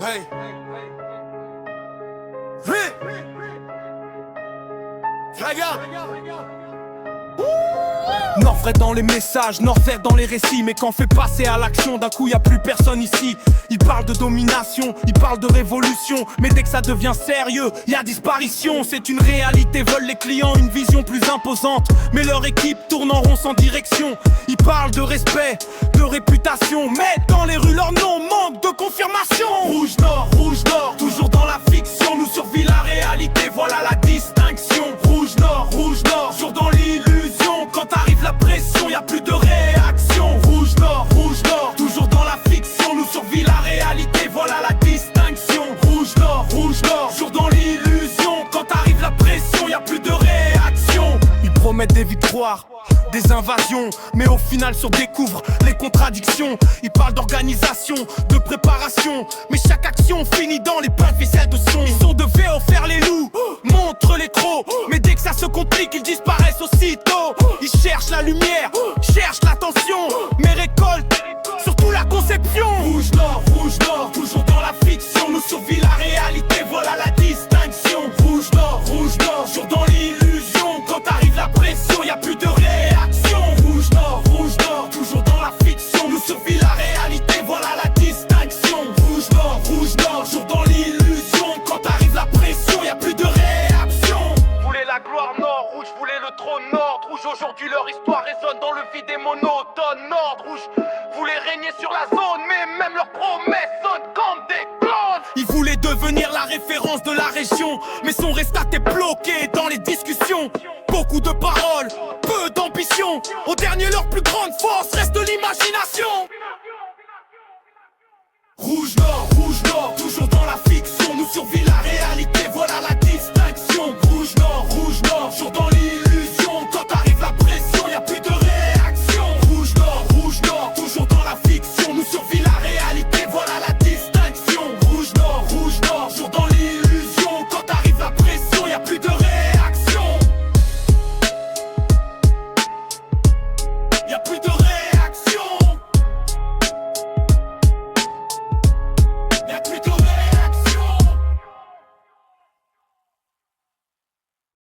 Hey. Nord-vrai dans les messages, Nord-vert dans les récits. Mais quand fait passer à l'action, d'un coup y a plus personne ici. Ils parlent de domination, ils parlent de révolution. Mais dès que ça devient sérieux, y a disparition. C'est une réalité, veulent les clients une vision plus imposante. Mais leur équipe tourne en rond sans direction. Ils parlent de respect, de réputation. Mais dans les rues leur nom manque de confirmation. Rouge Nord, toujours dans la fiction. Nous survit la réalité, voilà la distinction. Rouge Nord, toujours dans l'illusion. Quand arrive la pression, y a plus de réaction. Rouge Nord, toujours dans la fiction. Nous survit la réalité, voilà la distinction. Rouge Nord, toujours dans l'illusion. Quand arrive la pression, y a plus de réaction. Ils promettent des victoires, des invasions, mais au final se découvrent les contradictions. Ils parlent d'organisation, de préparation, mais chaque action finit dans les points de ficelle de son. Ils sont de VO faire les loups, montrent les crocs, mais dès que ça se complique, ils disparaissent aussitôt. Ils cherchent la lumière, cherchent l'attention, mais récoltent surtout la conception. Rouge Nord, toujours dans la fiction. Nous survit la réalité, voilà la distinction. Rouge Nord, toujours dans l'illusion. Quand arrive la pression, y a plus de réaction. Rouge Nord, toujours dans la fiction. Nous survit la réalité, voilà la distinction. Rouge Nord, toujours dans l'illusion. Quand arrive la pression, y a plus de réaction. Voulez la gloire Nord, rouge, voulez le trône Nord, rouge. Aujourd'hui leur histoire résonne dans le vide et monotone. Nord, rouge, voulait régner sur la zone, mais même leurs promesses sonnent comme des clones. Ils voulaient devenir la référence de la région, mais sont restés bloqués dans les discussions. Beaucoup de paroles, peu d'ambition. Au dernier, leur plus grande force reste l'imagination. Rouge Nord, toujours dans la fiction. Nous survivons